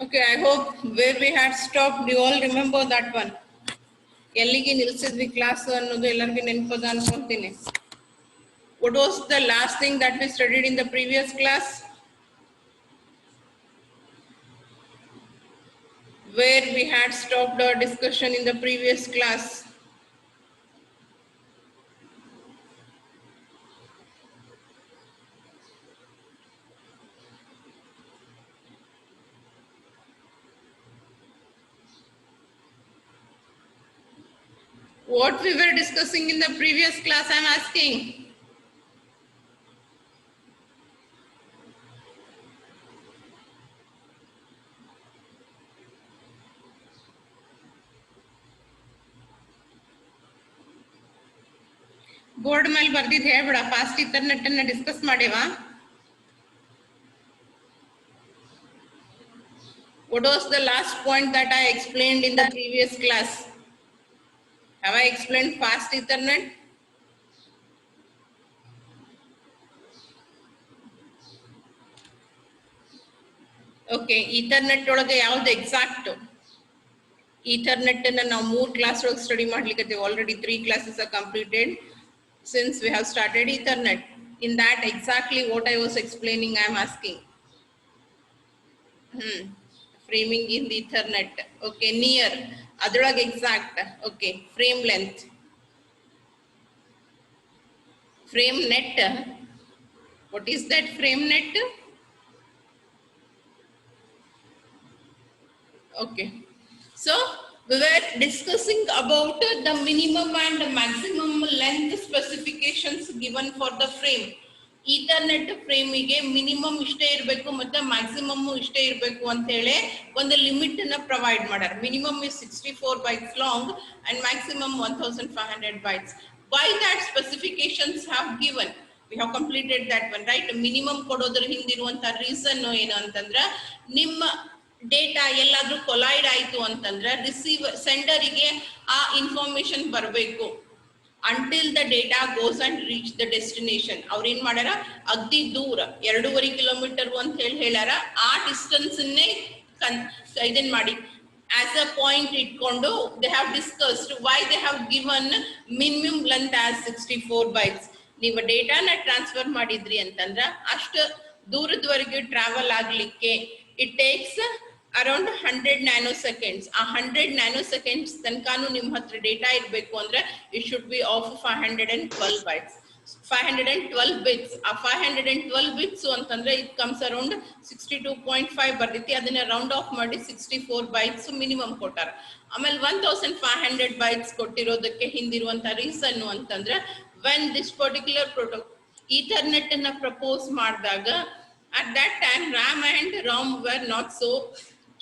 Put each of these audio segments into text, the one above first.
Okay, I hope where we had stopped, you all remember that one. ಎಲ್ಲಿಗೆ ನಿಲ್ಲಿಸಿದ್ವಿ class ಅನ್ನೋದು ಎಲ್ಲರಿಗೂ ನೆನಪದ ಅನ್ಕೊಂತೀನಿ. What was the last thing that we studied in the previous class? Where we had stopped our discussion in the previous class. What we were discussing in the previous class, I am asking. Board ಮೇಲೆ ಬರ್ದಿದ್ದು ಹೇಳ್ಬಿಡ, fast Ethernet ಅನ್ನ discuss ಮಾಡೇವಾ? What was the last point that I explained in the previous class? Have I explained fast Ethernet? Okay, Ethernet ಒಳಗೆ ಯಾವುದು exact? Ethernet ಅನ್ನ ನಾವು 3 class ಒಳಗೆ study ಮಾಡ್ಲಿಕ್ಕೆ already 3 classes are completed since we have started Ethernet. In that exactly what I was explaining, I am asking. Framing in the Ethernet. Okay, near. Adrag exact. Okay, frame length. Frame net. What is that frame net? Okay. So we were discussing about the minimum and maximum length specifications given for the frame. Ethernet frame ಗೆ minimum ಇಷ್ಟೇ ಇರಬೇಕು ಮತ್ತೆ maximum ಇಷ್ಟೇ ಇರಬೇಕು ಅಂತ ಹೇಳಿ ಒಂದು limit ಅನ್ನು ಪ್ರೊವೈಡ್ ಮಾಡ್ಯಾರ. Minimum is 64 bytes long and maximum 1500 bytes. Why that specifications have given? We have completed that one, right? Minimum ಕೊಡೋದ್ರ ಹಿಂದಿರುವಂತ ರೀಸನ್ ಏನು ಅಂತಂದ್ರೆ ನಿಮ್ಮ ಡೇಟಾ ಎಲ್ಲಾದ್ರೂ ಕೊಲೈಡ್ ಆಯ್ತು ಅಂತಂದ್ರೆ ರಿಸೀವರ್ ಸೆಂಡರಿಗೆ ಆ ಇನ್ಫಾರ್ಮೇಶನ್ ಬರಬೇಕು. Until the data goes and reach the destination. ಅವ್ರು ಏನ್ ಮಾಡ್ಯಾರ, ಅಗ್ದಿ ದೂರ 2.5 ಕಿಲೋಮೀಟರ್ ಅಂತ ಹೇಳ್ಯಾರ. ಆ ಡಿಸ್ಟೆನ್ಸ್ ಅನ್ನೇ ಇದನ್ ಮಾಡಿ ಆಸ್ ಅ ಪಾಯಿಂಟ್ ಇಟ್ಕೊಂಡು they have discussed why they have given minimum length as 64 bytes. ನೀವು ಡೇಟಾನ ಟ್ರಾನ್ಸ್ಫರ್ ಮಾಡಿದ್ರಿ ಅಂತಂದ್ರ ಅಷ್ಟು ದೂರದವರೆಗೆ ಟ್ರಾವೆಲ್ ಆಗ್ಲಿಕ್ಕೆ ಇಟ್ ಟೇಕ್ಸ್ around 100 nanoseconds. ಆ 100 nanoseconds ತನಕನೂ ನಿಮ್ಮ ಹತ್ರ ಡೇಟಾ ಇರಬೇಕು ಅಂದ್ರೆ it should be of 512 bytes. 512 bits. ಆ 512 bits ಅಂತಂದ್ರೆ it comes around 62.5 ಬರ್ತೈತಿ. ಅದನ್ನ ರೌಂಡ್ ಆಫ್ ಮಾಡಿ 64 bytes ಮಿನಿಮಮ್ ಕೊಟ್ಟಾರ. ಆಮೇಲೆ 1500 bytes ಕೊಟ್ಟಿರೋದಕ್ಕೆ ಹಿಂದಿರುವಂತ ರೀಸನ್ ಅಂತಂದ್ರೆ when this particular protocol Ethernet ಅನ್ನ ಪ್ರಪೋಸ್ ಮಾಡಿದಾಗ at that time RAM and ROM were not so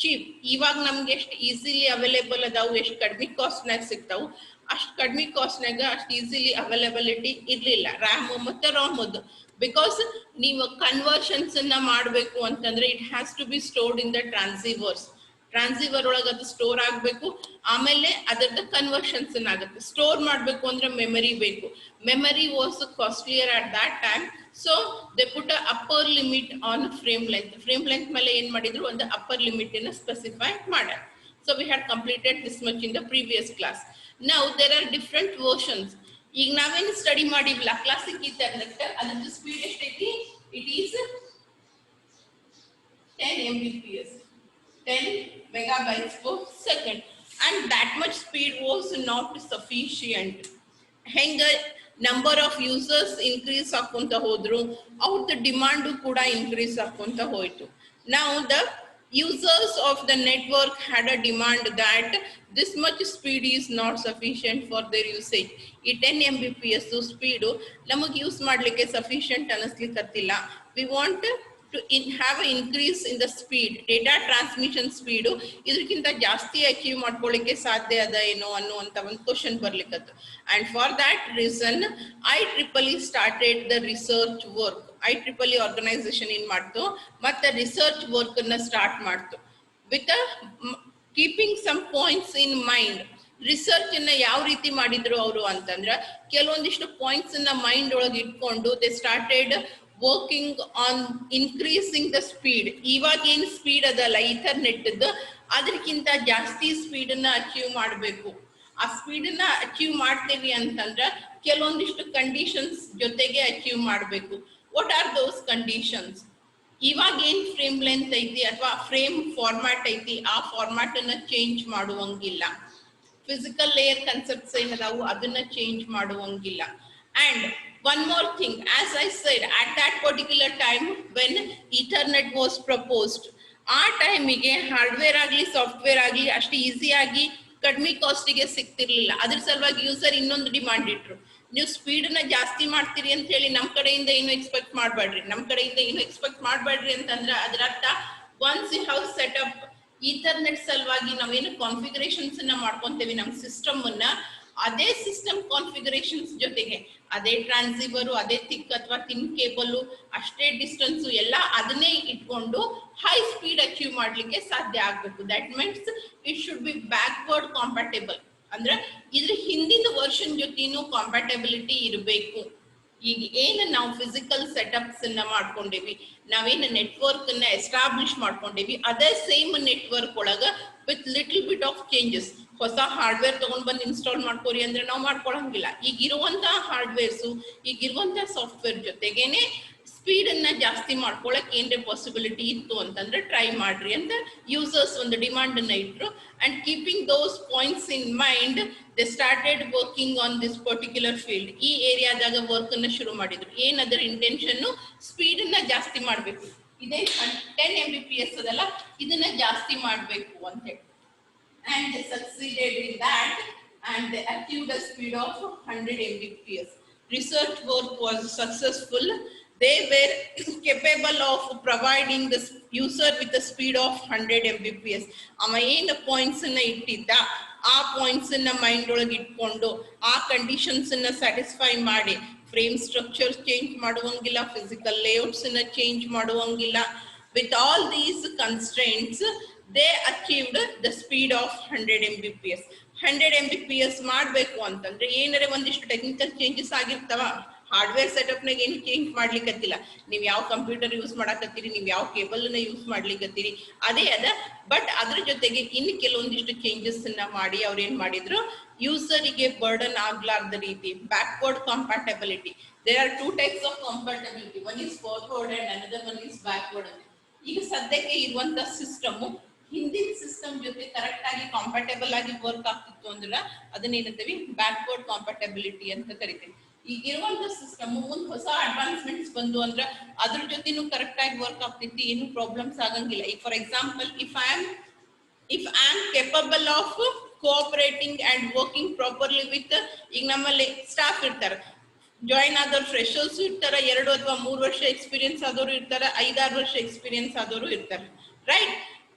cheap. ಇವಾಗ ನಮ್ಗೆ ಎಷ್ಟು ಈಸಿಲಿ ಅವೈಲೇಬಲ್ ಅದಾವು, ಎಷ್ಟು ಕಡಿಮೆ ಕಾಸ್ಟ್ ನಾಗ ಸಿಗ್ತಾವು, ಅಷ್ಟು ಕಡಿಮೆ ಕಾಸ್ಟ್ ನಾಗ ಅಷ್ಟು ಈಸಿಲಿ ಅವೈಲೇಬಿಲಿಟಿ ಇರ್ಲಿಲ್ಲ ರ್ಯಾಮ್ ಮತ್ತೆ ರಾಮ್ ಅದು. ಬಿಕಾಸ್ ನೀವು ಕನ್ವರ್ಷನ್ಸ್ ಅನ್ನ ಮಾಡಬೇಕು ಅಂತಂದ್ರೆ it has to be stored in the transceivers. Transceiver ಒಳಗೆ ಅದು ಸ್ಟೋರ್ ಆಗಬೇಕು, ಆಮೇಲೆ ಅದರದ ಕನ್ವರ್ಷನ್ಸ್ ಆಗುತ್ತೆ. ಸ್ಟೋರ್ ಮಾಡಬೇಕು ಅಂದ್ರೆ ಮೆಮರಿ ಬೇಕು. Memory was costlier at that time. So they put a upper limit on frame length. Frame length ಮೇಲೆ ಏನ್ ಮಾಡಿದ್ರು, ಒಂದು ಅಪ್ಪರ್ ಲಿಮಿಟ್ ಅನ್ನ ಸ್ಪೆಸಿಫೈ ಮಾಡ್ಯಾರ. So we had completed this much in the previous class. Now there are different versions. ಈಗ ನಾವೇನು study ಮಾಡಿಲ್ಲ classic Ethernet, ಅದ್ರ ಸ್ಪೀಡ್ ಎಷ್ಟೈತಿ? It is 10 Mbps, 10 megabytes per second, and that much speed was not sufficient. ಹೆಂಗ number of users increase ಆಕೊಂತ ಹೋದ್ರು, ಅವ್ರದ್ದು demand ಕೂಡ increase ಆಕೊಂತ ಹೋಯ್ತು. ನಾವು the users of the network had a demand that this much speed is not sufficient for their usage. ಈ 10 Mbps speed ನಮಗೆ use ಮಾಡ್ಲಿಕ್ಕೆ sufficient ಅನಿಸ್ಲಿಕ್ಕತ್ತಿಲ್ಲ. We want to have an increase in the speed, data transmission speed. ಇದಕ್ಕಿಂತ ಜಾಸ್ತಿ achieve ಮಾಡ್ಕೊಳ್ಳಿಕ್ಕೆ ಸಾಧ್ಯ ಅದ ಏನೋ ಅನ್ನುವಂತ ಒಂದು question ಬರ್ಲಿಕ್ಕತ್ತು. And for that reason IEEE started the research work. IEEE organization ಏನ್ ಮಾಡ್ತು, ಮತ್ತೆ ರಿಸರ್ಚ್ ವರ್ಕ್ ಅನ್ನ ಸ್ಟಾರ್ಟ್ ಮಾಡ್ತು with keeping some points in mind. Research ಅನ್ನ ಯಾವ ರೀತಿ ಮಾಡಿದ್ರು ಅವರು ಅಂತಂದ್ರ ಕೆಲವೊಂದಿಷ್ಟು ಪಾಯಿಂಟ್ಸ್ ಅನ್ನ ಮೈಂಡ್ ಒಳಗೆ ಇಟ್ಕೊಂಡು they started working on increasing the speed. ಇವಾಗ ಏನು ಸ್ಪೀಡ್ ಅದಲ್ಲ ಈಥರ್ನೆಟ್ ಅದಕ್ಕಿಂತ ಜಾಸ್ತಿ ಸ್ಪೀಡ್ ಅನ್ನ ಅಚೀವ್ ಮಾಡಬೇಕು. ಆ ಸ್ಪೀಡ್ ಅನ್ನ ಅಚೀವ್ ಮಾಡ್ತೇವಿ ಅಂತಂದ್ರೆ ಕೆಲವೊಂದಿಷ್ಟು ಕಂಡೀಷನ್ಸ್ ಜೊತೆಗೆ ಅಚೀವ್ ಮಾಡಬೇಕು. What are those conditions? ಇವಾಗ ಏನ್ ಫ್ರೇಮ್ ಲೆಂತ್ ಐತಿ ಅಥವಾ ಫ್ರೇಮ್ ಫಾರ್ಮ್ಯಾಟ್ ಐತಿ ಆ ಫಾರ್ಮ್ಯಾಟ್ ಅನ್ನ ಚೇಂಜ್ ಮಾಡುವಂಗಿಲ್ಲ. ಫಿಸಿಕಲ್ ಲೇಯರ್ ಕನ್ಸೆಪ್ಟ್ಸ್ ಏನದಾವು ಅದನ್ನ ಚೇಂಜ್ ಮಾಡುವಂಗಿಲ್ಲ. And one more thing, as I said, at that particular time when Ethernet was proposed, ಆ ಟೈಮಿಗೆ ಹಾರ್ಡ್ವೇರ್ ಆಗಲಿ ಸಾಫ್ಟ್ವೇರ್ ಆಗಲಿ ಅಷ್ಟು ಈಸಿ ಆಗಿ ಕಡಿಮೆ ಕಾಸ್ಟಿಗೆ ಸಿಗ್ತಿರ್ಲಿಲ್ಲ. ಅದ್ರ ಸಲುವಾಗಿ ಯೂಸರ್ ಇನ್ನೊಂದು ಡಿಮಾಂಡ್ ಇಟ್ರು, ನೀವು ಸ್ಪೀಡ್ ನ ಜಾಸ್ತಿ ಮಾಡ್ತೀರಿ ಅಂತ ಹೇಳಿ ನಮ್ ಕಡೆಯಿಂದ ಏನು ಎಕ್ಸ್ಪೆಕ್ಟ್ ಮಾಡ್ಬೇಡ್ರಿ ಅಂತಂದ್ರೆ ಅದರ ಅರ್ಥ once you have set up Ethernet ಸಲುವಾಗಿ ನಾವೇನು ಕಾನ್ಫಿಗರೇಷನ್ಸ್ ಅನ್ನ ಮಾಡ್ಕೊಂತೇವಿ ನಮ್ಮ ಸಿಸ್ಟಮ್ ಅನ್ನ, ಅದೇ ಸಿಸ್ಟಮ್ ಕಾನ್ಫಿಗರೇಷನ್ಸ್ ಜೊತೆಗೆ ಅದೇ ಟ್ರಾನ್ಸಿವರ್, ಅದೇ ಥಿಕ್ ಅಥವಾ ಥಿನ್ ಕೇಬಲ್, ಅಷ್ಟೇ ಡಿಸ್ಟೆನ್ಸ್ ಎಲ್ಲ ಅದನ್ನೇ ಇಟ್ಕೊಂಡು ಹೈ ಸ್ಪೀಡ್ ಅಚೀವ್ ಮಾಡ್ಲಿಕ್ಕೆ ಸಾಧ್ಯ ಆಗ್ಬೇಕು. That means it should be backward compatible. ಅಂದ್ರೆ ಇದ್ರ ಹಿಂದಿನ ವರ್ಷನ್ ಜೊತೆನೂ ಕಾಂಪ್ಯಾಟಬಿಲಿಟಿ ಇರಬೇಕು. ಈಗ ಏನು ನಾವು ಫಿಸಿಕಲ್ ಸೆಟಪ್ಸ್ ಅನ್ನ ಮಾಡ್ಕೊಂಡೇವಿ, ನಾವೇನು ನೆಟ್ವರ್ಕ್ ಅನ್ನ ಎಸ್ಟಾಬ್ಲಿಷ್ ಮಾಡ್ಕೊಂಡೇವಿ, ಅದೇ ಸೇಮ್ ನೆಟ್ವರ್ಕ್ ಒಳಗ with little bit of changes. ಹೊಸ ಹಾರ್ಡ್ವೇರ್ ತಗೊಂಡ್ ಬಂದು ಇನ್ಸ್ಟಾಲ್ ಮಾಡ್ಕೋರಿ ಅಂದ್ರೆ ನಾವು ಮಾಡ್ಕೊಳಂಗಿಲ್ಲ. ಈಗಿರುವಂತಹ ಹಾರ್ಡ್ವೇರ್ಸು ಈಗಿರುವಂತಹ ಸಾಫ್ಟ್ವೇರ್ ಜೊತೆಗೇನೆ ಸ್ಪೀಡ್ ಅನ್ನ ಜಾಸ್ತಿ ಮಾಡ್ಕೊಳಕ್ ಏನ್ರೆ ಪಾಸಿಬಿಲಿಟಿ ಇತ್ತು ಅಂತಂದ್ರೆ ಟ್ರೈ ಮಾಡ್ರಿ ಅಂತ ಯೂಸರ್ಸ್ ಒಂದು ಡಿಮಾಂಡ್ ಅನ್ನ ಇಟ್ರು. And keeping those points in mind they started working on this particular field. ಈ ಏರಿಯಾದಾಗ ವರ್ಕ್ ಅನ್ನ ಶುರು ಮಾಡಿದ್ರು. ಏನದರ ಇಂಟೆನ್ಷನ್? ಸ್ಪೀಡ್ ಅನ್ನ ಜಾಸ್ತಿ ಮಾಡ್ಬೇಕು. ಇದೇ 10 Mbps ಅದಲ್ಲ, ಇದನ್ನ ಜಾಸ್ತಿ ಮಾಡ್ಬೇಕು ಅಂತ ಹೇಳಿ. And they succeeded in that and they achieved a speed of 100 Mbps. Research work was successful. They were capable of providing the user with a speed of 100 Mbps. ama ಏನು ಪಾಯಿಂಟ್ಸ್ ಅನ್ನ ಇಟ್ಟಿದ್ದ ಆ ಪಾಯಿಂಟ್ಸ್ ಅನ್ನ mind ಒಳಗೆ ಇಟ್ಕೊಂಡು ಆ conditions ಅನ್ನ satisfy ಮಾಡಿ ಫ್ರೇಮ್ ಸ್ಟ್ರಕ್ಚರ್ ಚೇಂಜ್ ಮಾಡುವಂಗಿಲ್ಲ, ಫಿಸಿಕಲ್ ಲೇಔಟ್ಸ್ ಅನ್ನ ಚೇಂಜ್ ಮಾಡುವಂಗಿಲ್ಲ. With all these constraints, they achieved the speed of 100 Mbps. 100 Mbps ಮಾಡಬೇಕು ಅಂತಂದ್ರೆ ಏನಾರೆ ಒಂದಿಷ್ಟು ಟೆಕ್ನಿಕಲ್ ಚೇಂಜಸ್ ಆಗಿರ್ತಾವ. ಹಾರ್ಡ್ವೇರ್ ಸೆಟಪ್ ನಾಗ ಏನು ಚೇಂಜ್ ಮಾಡ್ಲಿಕ್ಕತ್ತಿಲ್ಲ. ನೀವು ಯಾವ ಕಂಪ್ಯೂಟರ್ ಯೂಸ್ ಮಾಡಕತ್ತೀರಿ, ನೀವು ಯಾವ ಕೇಬಲ್ ನ ಯೂಸ್ ಮಾಡ್ಲಿಕ್ಕತ್ತೀರಿ ಅದೇ ಅದ. ಬಟ್ ಅದ್ರ ಜೊತೆಗೆ ಇನ್ನು ಕೆಲವೊಂದಿಷ್ಟು ಚೇಂಜಸ್ ಅನ್ನ ಮಾಡಿ ಅವ್ರು ಏನ್ ಮಾಡಿದ್ರು, ಯೂಸರಿಗೆ ಬರ್ಡನ್ ಆಗ್ಲಾರ್ದ ರೀತಿ backward compatibility. There are 2 types of compatibility. One is forward and another one is backward. ಈಗ ಸದ್ಯಕ್ಕೆ ಇರುವಂತ ಸಿಸ್ಟಮ್ ಹಿಂದಿನ ಸಿಸ್ಟಮ್ ಜೊತೆ ಕರೆಕ್ಟ್ ಆಗಿ ಕಾಂಪ್ಯಾಟಬಲ್ ಆಗಿ ವರ್ಕ್ ಆಗ್ತಿತ್ತು ಅಂದ್ರೆ ಅದನ್ನೇನಂತೀವಿ ಬ್ಯಾಕ್ವರ್ಡ್ ಕಾಂಪ್ಯಾಟಬಿಲಿಟಿ ಅಂತ ಕರಿತೀವಿ. ಈಗಿರುವಂತ ಸಿಸ್ಟಮ್ ಮುಂದ್ ಹೊಸ ಅಡ್ವಾನ್ಸ್ಮೆಂಟ್ಸ್ ಬಂದು ಅಂದ್ರೆ ಅದ್ರ ಜೊತೆನೂ ಕರೆಕ್ಟ್ ಆಗಿ ವರ್ಕ್ ಆಗ್ತೈತಿ, ಏನು ಪ್ರಾಬ್ಲಮ್ಸ್ ಆಗಂಗಿಲ್ಲ. ಈಗ for example if I am capable of cooperating and working properly with, ಈಗ ನಮ್ಮಲ್ಲಿ ಸ್ಟಾಫ್ ಇರ್ತಾರೆ, ಜಾಯಿನ್ ಆದವ್ರು ಫ್ರೆಶರ್ಸ್ ಇರ್ತಾರೆ, 2 ಅಥವಾ 3 ವರ್ಷ ಎಕ್ಸ್ಪೀರಿಯನ್ಸ್ ಆದವರು ಇರ್ತಾರೆ, 5-6 ವರ್ಷ ಎಕ್ಸ್ಪೀರಿಯನ್ಸ್ ಆದವರು ಇರ್ತಾರೆ. ರೈಟ್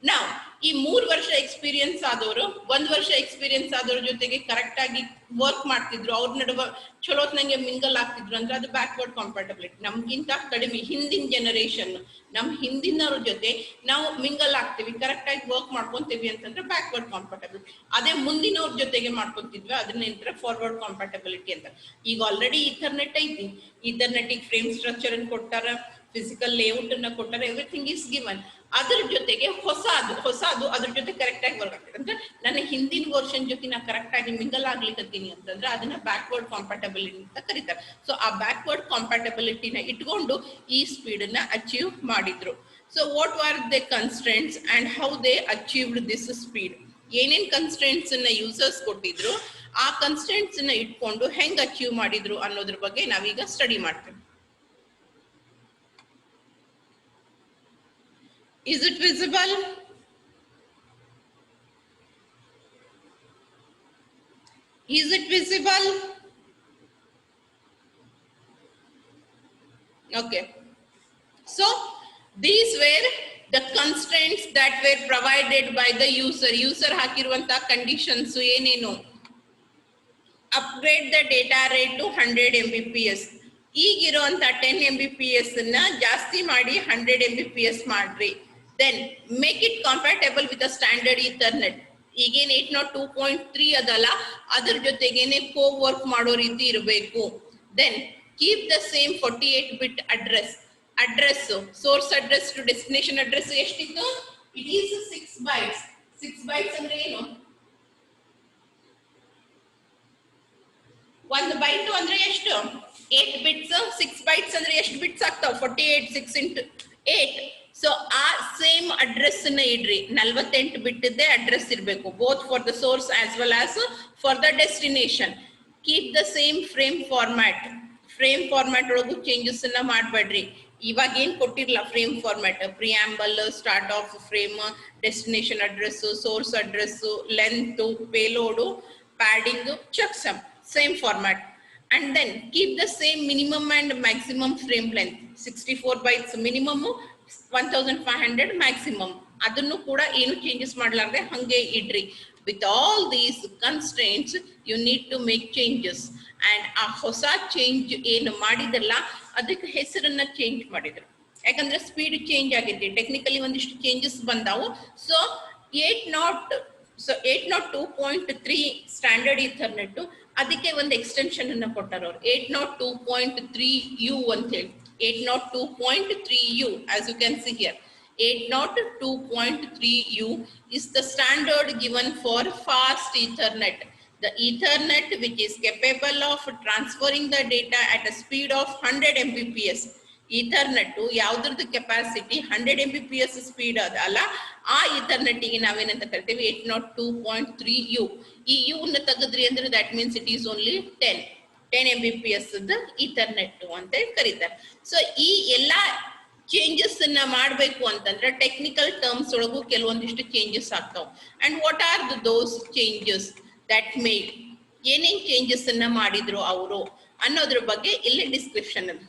ನಾವು ಈ 3 ವರ್ಷ ಎಕ್ಸ್ಪೀರಿಯನ್ಸ್ ಆದವರು 1 ವರ್ಷ ಎಕ್ಸ್ಪೀರಿಯನ್ಸ್ ಆದವ್ರ ಜೊತೆಗೆ ಕರೆಕ್ಟ್ ಆಗಿ ವರ್ಕ್ ಮಾಡ್ತಿದ್ರು, ಅವ್ರ ನಡುವೆ ಚಲೋತ್ನಂಗೆ ಮಿಂಗಲ್ ಆಗ್ತಿದ್ರು ಅಂದ್ರೆ ಅದು ಬ್ಯಾಕ್ವರ್ಡ್ ಕಾಂಪ್ಯಾಟಬಿಲಿಟಿ. ನಮ್ಗಿಂತ ಕಡಿಮೆ ಹಿಂದಿನ ಜನರೇಷನ್, ನಮ್ ಹಿಂದಿನವ್ರ ಜೊತೆ ನಾವು ಮಿಂಗಲ್ ಆಗ್ತೀವಿ, ಕರೆಕ್ಟ್ ಆಗಿ ವರ್ಕ್ ಮಾಡ್ಕೊಂತೀವಿ ಅಂತಂದ್ರೆ ಬ್ಯಾಕ್ವರ್ಡ್ ಕಾಂಪ್ಯಾಟಬಿಲಿಟಿ. ಅದೇ ಮುಂದಿನವ್ರ ಜೊತೆಗೆ ಮಾಡ್ಕೊಂತಿದ್ವಿ ಅದನ್ನ ಫಾರ್ವರ್ಡ್ ಕಾಂಪ್ಯಾಟಬಿಲಿಟಿ ಅಂತ. ಈಗ ಆಲ್ರೆಡಿ ಈಥರ್ನೆಟ್ ಐತಿ, ಈಥರ್ನೆಟಿಗೆ ಫ್ರೇಮ್ ಸ್ಟ್ರಕ್ಚರ್ ಅನ್ನು ಕೊಟ್ಟಾರ, ಫಿಸಿಕಲ್ ಲೇಔಟ್ ಅನ್ನ ಕೊಟ್ಟಾರ, ಎವ್ರಿಥಿಂಗ್ ಇಸ್ ಗಿವನ್. ಅದ್ರ ಜೊತೆಗೆ ಹೊಸದು ಅದ್ರ ಜೊತೆ ಕರೆಕ್ಟ್ ಆಗಿ ವರ್ಕ್ ಆಗ್ತದೆ ಅಂದ್ರೆ ನನ್ನ ಹಿಂದಿನ ವರ್ಷನ್ ಜೊತೆ ನಾ ಕರೆಕ್ಟ್ ಆಗಿ ಮಿಂಗಲ್ ಆಗ್ಲಿಕ್ಕತ್ತೀನಿ ಅಂತಂದ್ರೆ ಅದನ್ನ ಬ್ಯಾಕ್ವರ್ಡ್ ಕಾಂಪ್ಯಾಟಬಿಲಿಟಿ ಅಂತ ಕರೀತಾರೆ. ಸೊ ಆ ಬ್ಯಾಕ್ವರ್ಡ್ ಕಾಂಪ್ಯಾಟಬಿಲಿಟಿನ ಇಟ್ಕೊಂಡು ಈ ಸ್ಪೀಡ್ ಅನ್ನ ಅಚೀವ್ ಮಾಡಿದ್ರು. So what are the constraints and how they achieved this speed? ಏನೇನ್ ಕನ್ಸ್ಟ್ರೆಂಟ್ಸ್ ಅನ್ನ ಯೂಸರ್ಸ್ ಕೊಟ್ಟಿದ್ರು, ಆ ಕನ್ಸ್ಟ್ರೆಂಟ್ಸ್ ಅನ್ನ ಇಟ್ಕೊಂಡು ಹೆಂಗ್ ಅಚೀವ್ ಮಾಡಿದ್ರು ಅನ್ನೋದ್ರ ಬಗ್ಗೆ ನಾವೀಗ ಸ್ಟಡಿ ಮಾಡ್ತೇವೆ. Is it visible? Is it visible? Okay. So these were the constraints that were provided by the user. User hakiruvanta conditions enenu? Upgrade the data rate to 100 Mbps. ಈಗಿರುವಂತ 10 Mbps ನ ಜಾಸ್ತಿ ಮಾಡಿ 100 Mbps ಮಾಡ್ರಿ. Then make it compatible with a standard Ethernet. ಈಗೇನ್ 802.3 ಅದಲ್ಲ, ಅದ್ರ ಜೊತೆಗೇನೆ work ಮಾಡೋ ರೀತಿ ಇರಬೇಕು. Then keep the same 48-bit address. Address source address to destination address ಎಷ್ಟಿತ್ತು? It is 6 bytes. 6 bytes ಅಂದ್ರೆ ಏನು? 1 byte ಅಂದ್ರೆ ಎಷ್ಟು? 8 bits. 6 bytes ಅಂದ್ರೆ ಎಷ್ಟು ಬಿಟ್ಸ್ ಆಗ್ತಾವ? 48. 6 into 8. ಸೊ ಆ ಸೇಮ್ ಅಡ್ರೆಸ್ ನ ಇಡ್ರಿ. 48 ಬಿಟ್ ಅಡ್ರೆಸ್ ಇರಬೇಕು, both for the source as well as for the destination. Keep the same frame format. Frame format ಒಳಗೂ ಚೇಂಜಸ್ ಅನ್ನ ಮಾಡಬೇಡ್ರಿ. ಇವಾಗ ಏನ್ ಕೊಟ್ಟಿರಲ್ಲ frame format, preamble, start of frame, destination address, source address, length, payload, padding, checksum, same format. And then keep the same minimum and maximum frame length. 64 bytes minimum, 1500 maximum. ಅದನ್ನು ಕೂಡ ಏನು changes ಮಾಡಲಾರದೆ ಹಂಗೆ ಇಡ್ರಿ. With all these constraints you need to make changes. And ಆ ಹೊಸ change ಏನು ಮಾಡಿದಲ್ಲ ಅದಕ್ಕೆ ಹೆಸರನ್ನ ಚೇಂಜ್ ಮಾಡಿದ್ರು. ಯಾಕಂದ್ರೆ ಸ್ಪೀಡ್ ಚೇಂಜ್ ಆಗಿದ್ದೆ, ಟೆಕ್ನಿಕಲಿ ಒಂದಿಷ್ಟು ಚೇಂಜಸ್ ಬಂದಾವು. ಸೊ 802.3 ಸ್ಟ್ಯಾಂಡರ್ಡ್ ಈಥರ್ನೆಟ್, ಅದಕ್ಕೆ ಒಂದು ಎಕ್ಸ್ಟೆನ್ಷನ್ ಅನ್ನ ಕೊಟ್ಟಾರ ಅವರು, 802.3U ಅಂತ ಹೇಳಿ. 802.3U, as you can see here, 802.3U is the standard given for fast Ethernet. The Ethernet which is capable of transferring the data at a speed of 100 Mbps. Ethernet ಯಾವ್ದ್ರದ್ದು capacity 100 Mbps speed ಅದಲ್ಲ, ಆ ಈಥರ್ನೆಟ್ಗೆ ನಾವೇನಂತ ಕರಿತೀವಿ 802.3U. ಈ you ನ ತೆಗೆದ್ರಿ ಅಂದ್ರೆ that means it is only 10 Mbps Ethernet ಅಂತ ಕರೀತಾರೆ. ಸೊ ಈ ಎಲ್ಲಾ ಚೇಂಜಸ್ ಅನ್ನ ಮಾಡಬೇಕು ಅಂತಂದ್ರೆ ಟೆಕ್ನಿಕಲ್ ಟರ್ಮ್ಸ್ ಒಳಗೂ ಕೆಲವೊಂದಿಷ್ಟು ಚೇಂಜಸ್ ಆಗ್ತಾವ. And what are those changes that made, ಏನೇನ್ ಚೇಂಜಸ್ ಅನ್ನ ಮಾಡಿದ್ರು ಅವರು ಅನ್ನೋದ್ರ ಬಗ್ಗೆ ಇಲ್ಲಿ ಡಿಸ್ಕ್ರಿಪ್ಷನ್ ಅದು.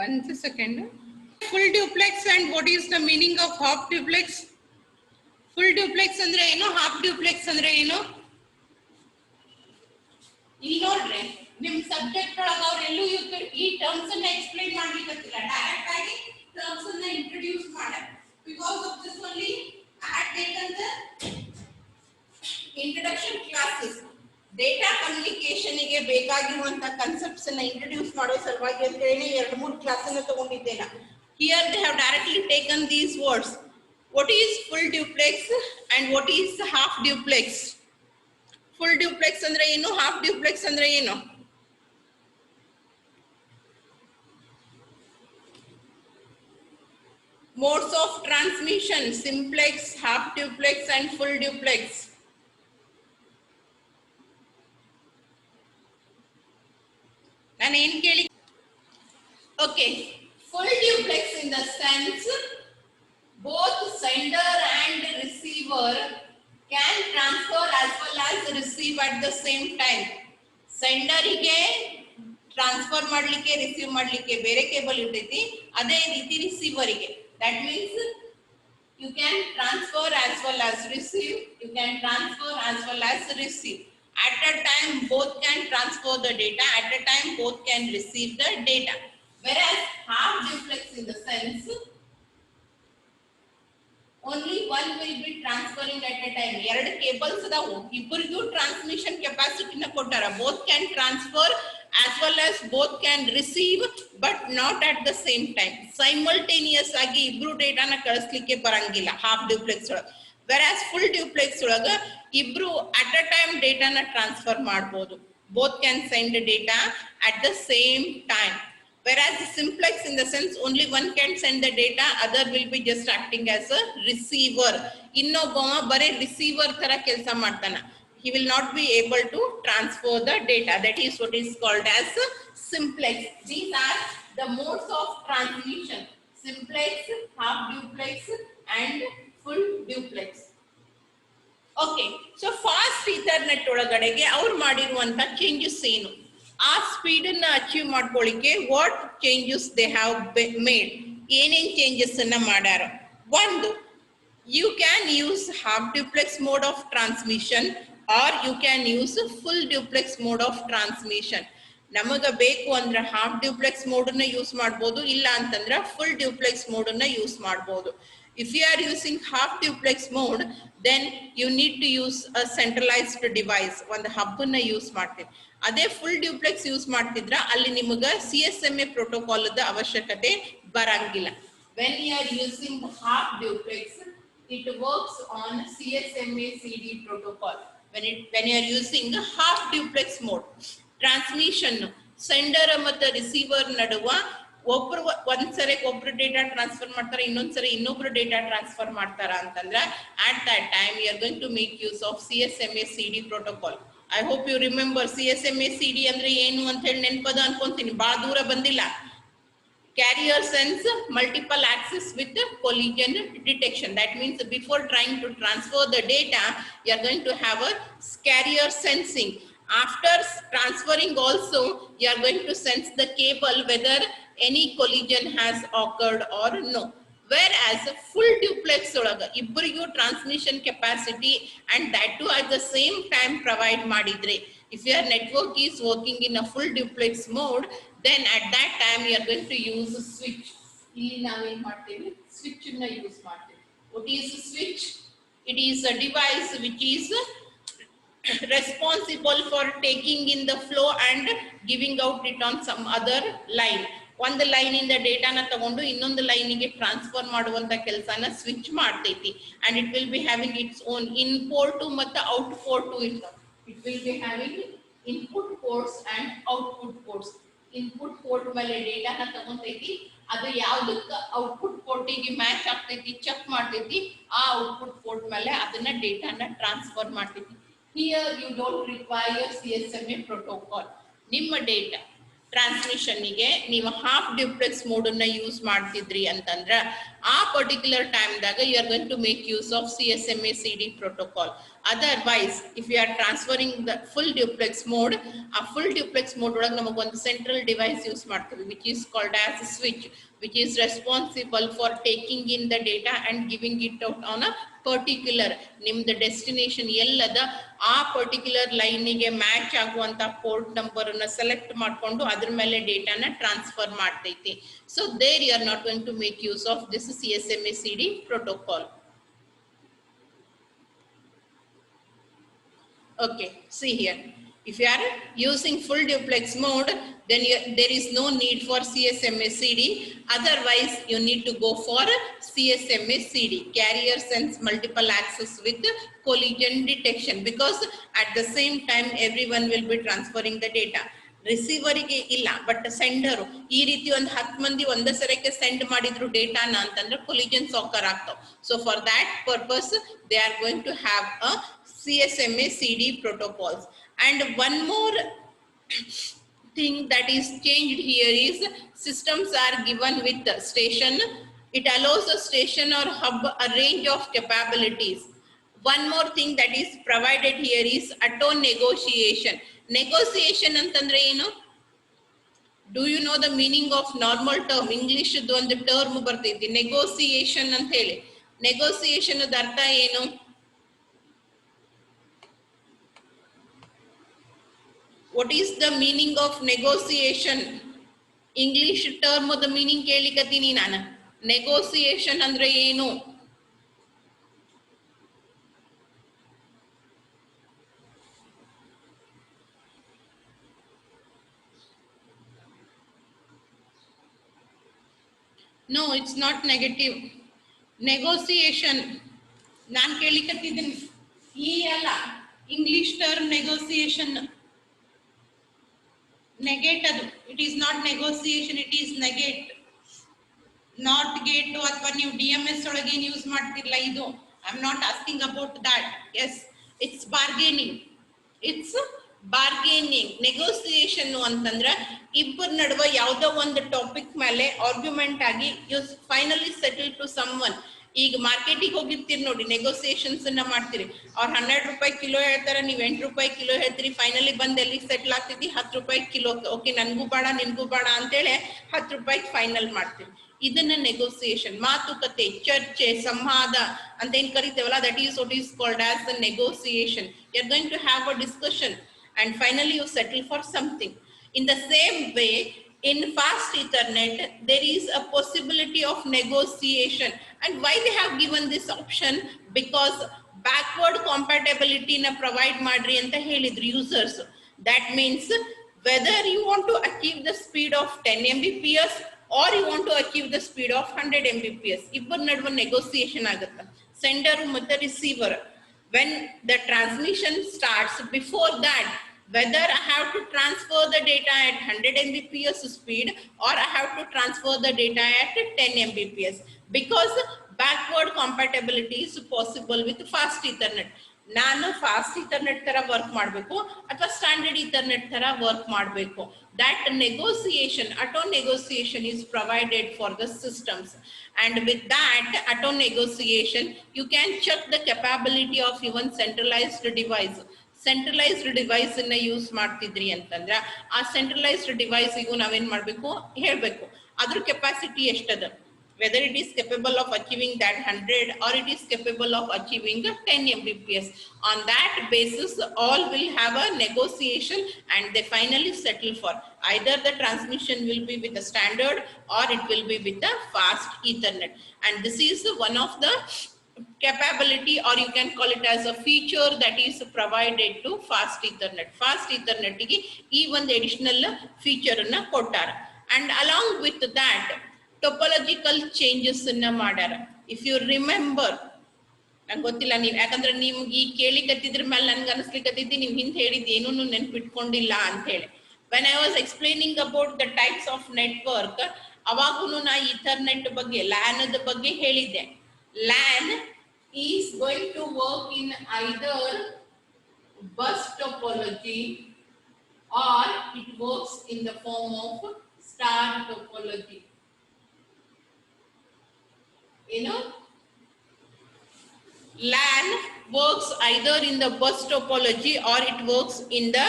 One second. Full duplex and what is the meaning of half duplex? Full duplex ಅಂದ್ರೆ ಏನು, half duplex ಅಂದ್ರೆ ಏನು? ಇಲ್ಲಿ ನೋಡ್ರಿ, ನಿಮ್ ಸಬ್ಜೆಕ್ಟ್ ಒಳಗ ಅವ್ರು ಎಲ್ಲೂ ಈ ಟರ್ಮ್ಸ್ ಅನ್ನ ಎಕ್ಸ್ಪ್ಲೈನ್ ಮಾಡ್ಲಿಕ್ಕತ್ತಿಲ್ಲ, ಡೈರೆಕ್ಟ್ ಆಗಿ ಟರ್ಮ್ಸ್ ಅನ್ನ ಇಂಟ್ರೊಡ್ಯೂಸ್ ಮಾಡ್ಯಾರ. Because of this only I had taken the introduction classes. Data communication ಗೆ ಬೇಕಾಗಿರುವಂತ ಕಾನ್ಸೆಪ್ಟ್ಸ್ ಅನ್ನ ಇಂಟ್ರೊಡ್ಯೂಸ್ ಮಾಡೋ ಸಲುವಾಗಿ ಅಂತ ಹೇಳಿ 2-3 ಕ್ಲಾಸ್ ಅನ್ನು ತಗೊಂಡಿದ್ದೇನೆ. Here they have directly taken these words. What is full duplex and what is half duplex? Full duplex ಅಂದ್ರೆ ಏನು, ಹಾಫ್ ಡ್ಯೂಪ್ಲೆಕ್ಸ್ ಅಂದ್ರೆ ಏನು? Modes of transmission: simplex, half duplex and full duplex. ನಾನು ಏನ್ ಕೇಳಿ, okay, full duplex in the sense both sender and receiver can transfer as well as receive at the same time. Sender ಗೆ transfer ಮಾಡ್ಲಿಕ್ಕೆ, receive ಮಾಡ್ಲಿಕ್ಕೆ ಬೇರೆ cable ಇರ್ತೈತಿ, ಅದೇ ರೀತಿ ರಿಸೀವರ್ ಗೆ. That means you can transfer as well as receive, you can transfer as well as receive. At a time both can transfer the data, at a time both can receive the data. Whereas half duplex in the sense only one will be transferring at a time. ಎರಡು cables ಅದಾವು, ಇಬ್ಬರಿಗೂ transmission ಕೆಪಾಸಿಟಿನ ಕೊಟ್ಟಾರ. both can transfer as well as both can receive but not at the same time. simultaneous ಆಗಿ ಇಬ್ರು ಡೇಟಾನ ಕಳಿಸ್ಲಿಕ್ಕೆ ಬರಂಗಿಲ್ಲ half duplex ಒಳಗ. whereas full duplex ಒಳಗ ಇಬ್ರು at a time ಡೇಟಾನ ಟ್ರಾನ್ಸ್ಫರ್ ಮಾಡಬಹುದು. both can send data at the same time. Whereas simplex in the sense only one can send the data, other will be just acting as a receiver. ಇನ್ನೊಬ್ಬ ಬರೀ receiver ತರ ಕೆಲಸ ಮಾಡ್ತಾನ, he will not be able to transfer the data. That is what is called as simplex. These are the modes of transmission: simplex, half duplex and full duplex. Okay, so fast Ethernet ಒಳಗಡೆಗೆ ಅವ್ರು ಮಾಡಿರುವಂತ changes ಏನು, ಆ speed ಅನ್ನ achieve ಮಾಡ್ಕೊಳ್ಳಿಕ್ಕೆ what changes they have made, ಏನೇನ್ changes ಅನ್ನ ಮಾಡ್ಯಾರ. ಒಂದು, you can use half duplex mode of transmission or you can use full duplex mode of transmission. ನಮಗ ಬೇಕು ಅಂದ್ರೆ ಹಾಫ್ ಡ್ಯೂಪ್ಲೆಕ್ಸ್ ಮೋಡ್ ಅನ್ನ ಯೂಸ್ ಮಾಡಬಹುದು, ಇಲ್ಲ ಅಂತಂದ್ರೆ ಫುಲ್ ಡ್ಯೂಪ್ಲೆಕ್ಸ್ ಮೋಡ್ ಅನ್ನ ಯೂಸ್ ಮಾಡಬಹುದು. If you are using half duplex mode, then you need to use a centralised device, ಒಂದು ಹಬ್ ಅನ್ನ ಯೂಸ್ ಮಾಡ್ತೀವಿ. ಅದೇ ಫುಲ್ ಡ್ಯೂಪ್ಲೆಕ್ಸ್ ಯೂಸ್ ಮಾಡ್ತಿದ್ರ ಅಲ್ಲಿ ನಿಮಗ CSMA ಪ್ರೋಟೋಕಾಲ್ ಅವಶ್ಯಕತೆ ಬರಂಗಿಲ್ಲ. when you are using half duplex, it works on CSMA CD protocol. When you are using half duplex mode, transmission sender ಮತ್ತು receiver ನಡುವ ಒಬ್ರು ಒಂದ್ಸರಿ ಒಬ್ರು ಡೇಟಾ ಟ್ರಾನ್ಸ್ಫರ್ ಮಾಡ್ತಾರೆ, ಇನ್ನೊಂದ್ಸರಿ ಇನ್ನೊಬ್ರು ಡೇಟಾ ಟ್ರಾನ್ಸ್ಫರ್ ಮಾಡ್ತಾರ ಅಂತಂದ್ರೆ at that time you are going to make use of CSMA CD protocol. I hope you remember CSMA CD ಅಂದ್ರೆ ಏನು ಅಂತ ಹೇಳಿ ನೆನಪದ ಅನ್ಕೊಂತೀನಿ, ಬಹಳ ದೂರ ಬಂದಿಲ್ಲ. Carrier sends multiple access with collision detection. That means before trying to transfer the data, you are going to have a carrier sensing. After transferring also, you are going to sense the cable whether any collision has occurred or no. Whereas full duplex olaga ibbarigu transmission capacity and that too at the same time provide madidre, if your network is working in a full duplex mode, then at that time you are going to use a switch. Illi ನಾವು ಏನು ಮಾಡ್ತೀವಿ, switch ಅನ್ನು use ಮಾಡ್ತೀವಿ. What is a switch? It is a device which is responsible for taking in the flow and giving out it on some other line. ಒಂದು line ಇಂದ ಡೇಟಾನ ತಗೊಂಡು ಇನ್ನೊಂದು ಲೈನಿಗೆ transfer ಮಾಡುವಂತ ಕೆಲಸನ ಸ್ವಿಚ್ ಮಾಡ್ತೈತಿ. And it will be having its own inport ಮತ್ತು outport ಇರ್ತವೆ. It will be having input ports and output ports. Input port ಮೇಲೆ ಡೇಟಾನ ತಗೊಂತೈತಿ, ಅದು ಯಾವ್ದಕ್ಕೆ ಔಟ್ಪುಟ್ ಪೋರ್ಟಿಗೆ ಮ್ಯಾಚ್ ಆಗ್ತೈತಿ ಚೆಕ್ ಮಾಡ್ತೈತಿ, ಆ ಔಟ್ಪುಟ್ ಪೋರ್ಟ್ ಮೇಲೆ ಅದನ್ನ ಡೇಟಾನ ಟ್ರಾನ್ಸ್ಫರ್ ಮಾಡ್ತೈತಿ. Here you don't require CSMA protocol. ನಿಮ್ಮ ಡೇಟಾ ಟ್ರಾನ್ಸ್ಮಿಷನ್ನಿಗೆ ನೀವು ಹಾಫ್ ಡ್ಯೂಪ್ಲೆಕ್ಸ್ ಮೋಡ್ ಅನ್ನ ಯೂಸ್ ಮಾಡ್ತಿದ್ರಿ ಅಂತಂದ್ರ ಆ ಪರ್ಟಿಕ್ಯುಲರ್ ಟೈಮ್ದಾಗ you are going to make use of CSMA CD protocol. Otherwise, if you are transferring the full duplex mode, a full duplex mode ಒಳಗೆ ನಮಗೆ ಒಂದು ಸೆಂಟ್ರಲ್ ಡಿವೈಸ್ ಯೂಸ್ ಮಾಡ್ತೀವಿ which is called as a switch, which is responsible for taking in the data and giving it out on a particular ನಿಮ್ದು destination ಎಲ್ಲದ ಆ particular ಲೈನಿಗೆ match ಆಗುವಂತ port number ಅನ್ನ ಸೆಲೆಕ್ಟ್ ಮಾಡ್ಕೊಂಡು ಅದ್ರ ಮೇಲೆ ಡೇಟಾನ ಟ್ರಾನ್ಸ್ಫರ್ ಮಾಡ್ತೈತಿ. So there you are not going to make use of this CSMA CD protocol. Okay, see here. If you are using full duplex mode, then there is no need for CSMA CD. Otherwise, you need to go for CSMA CD. Carrier sends multiple access with collision detection, because at the same time everyone will be transferring the data. ರಿಸೀವರಿಗೆ ಇಲ್ಲ, but ಸೆಂಡರು ಈ ರೀತಿ ಒಂದು 10 ಮಂದಿ ಒಂದೇ ಸರಕ್ಕೆ send ಮಾಡಿದ್ರು ಡೇಟಾನ ಅಂತಂದ್ರೆ collisions occur ಆಗ್ತಾವ. So for that purpose they are going to have a CSMA CD protocols. And one more thing that is changed here is systems are given with the station. It allows a station or hub a range of capabilities. One more thing that is provided here is auto negotiation. Negotiation ಅಂತಂದ್ರೆ ಏನು? Do you know the meaning of normal term? English ದು ಒಂದು term ಬರ್ತೈತಿ negotiation ಅಂತ ಹೇಳಿ. Negotiation the ಅರ್ಥ ಏನು? What is the meaning of negotiation? English term the meaning ಕೇಳಿಕತ್ತೀನಿ ನಾನು. Negotiation ಅಂದ್ರೆ ಏನು? No, it's not negative. Negotiation ನಾನು ಕೇಳಿಕತ್ತಿದ್ದೀನಿ ಈ ಅಲ್ಲ, ಇಂಗ್ಲಿಷ್ ಟರ್ಮ್ ನೆಗೋಸಿಯೇಷನ್. ನೆಗೇಟ್ ಅದು. It is not negotiation, it is negate. Not gate ಅಥವಾ ನೀವು DMS ಒಳಗೆ ಏನು ಯೂಸ್ ಮಾಡ್ತಿರ್ಲ ಇದು. I am not asking about that. Yes, it's bargaining. It's bargaining. Negotiation ಅಂತಂದ್ರೆ ಇಬ್ಬರ ನಡುವೆ ಯಾವುದೋ ಒಂದು ಟಾಪಿಕ್ ಮೇಲೆ ಆರ್ಗ್ಯುಮೆಂಟ್ ಆಗಿ you finally settle to someone. ಈಗ ಮಾರ್ಕೆಟಿಗೆ ಹೋಗಿರ್ತೀರಿ ನೋಡಿ, ನೆಗೋಸಿಯೇಷನ್ಸ್ ಅನ್ನ ಮಾಡ್ತೀರಿ. ಅವ್ರು 12 ರೂಪಾಯಿ ಕಿಲೋ ಹೇಳ್ತಾರೆ, ನೀವು 8 ರೂಪಾಯಿ ಕಿಲೋ ಹೇಳ್ತೀರಿ. ಫೈನಲಿ ಬಂದು ಎಲ್ಲಿ ಸೆಟ್ಲ್ ಆಗ್ತೈತಿ? 10 ರೂಪಾಯಿ ಕಿಲೋ. ಓಕೆ, ನನ್ಗೂ ಬೇಡ ನಿನ್ಗೂ ಬೇಡ ಅಂತೇಳಿ 10 ರೂಪಾಯಿ ಫೈನಲ್ ಮಾಡ್ತೀವಿ. ಇದನ್ನ ನೆಗೋಸಿಯೇಷನ್, ಮಾತುಕತೆ, ಚರ್ಚೆ, ಸಂವಾದ ಅಂತ ಏನ್ ಕರಿತೇವಲ್ಲ, that is what is called as the negotiation. You are going to have a discussion and finally you settle for something. In the same way, in fast Ethernet, there is a possibility of negotiation. And why they have given this option? Because backward compatibility na provide madri anta helidru users. That means whether you want to achieve the speed of 10 Mbps or you want to achieve the speed of 100 Mbps, ibbar naduva negotiation agutta. Sender ಮತ್ತು receiver, when the transmission starts, before that, whether I have to transfer the data at 100 Mbps speed or I have to transfer the data at 10 Mbps, because backward compatibility is possible with fast Ethernet. ನಾನು fast Ethernet ತರ work ಮಾಡಬೇಕು ಅಥವಾ standard Ethernet ತರ work ಮಾಡಬೇಕು. That negotiation, auto negotiation is provided for the systems, and with that auto negotiation you can check the capability of even centralized device. Centralised device ಅನ್ನ use ಮಾಡ್ತಿದ್ರಿ ಅಂತಂದ್ರ ಆ centralised ಡಿವೈಸ್ಗೂ ನಾವೇನ್ ಮಾಡ್ಬೇಕು ಹೇಳ್ಬೇಕು, ಅದ್ರ capacity ಎಷ್ಟದ, whether it is capable of achieving that 100 or it is capable of achieving 10 Mbps. On that basis, all will have a negotiation and they finally settle for either the transmission will be with the standard or it will be with the fast Ethernet. And this is one of the capability, or you can call it as a feature, that is provided to fast Ethernet. Fast Ethernet ಗೆ ಈ ಒಂದು additional feature ಅನ್ನ ಕೊಟ್ಟಾರ. And along with that, topological changes ಅನ್ನ ಮಾಡ್ಯಾರ. If you remember, ನಂಗೆ ಗೊತ್ತಿಲ್ಲ ನೀವು, ಯಾಕಂದ್ರೆ ನಿಮ್ಗೆ ಈ ಕೇಳಿಕತ್ತಿದ್ರ ಮೇಲೆ ನನ್ಗೆ ಅನಿಸ್ಲಿಕ್ಕತ್ತಿದ್ದಿ ನೀವು ಹಿಂದೆ ಹೇಳಿದ್ ಏನೂ ನೆನ್ಪಿಟ್ಕೊಂಡಿಲ್ಲ ಅಂತ ಹೇಳಿ. When I was explaining about the types of network, ಅವಾಗೂ ನಾ ಇಥರ್ನೆಟ್ ಬಗ್ಗೆ, ಲ್ಯಾನ್ ಬಗ್ಗೆ ಹೇಳಿದ್ದೆ. LAN is going to work in either bus topology or it works in the form of star topology. You know, LAN works either in the bus topology or it works in the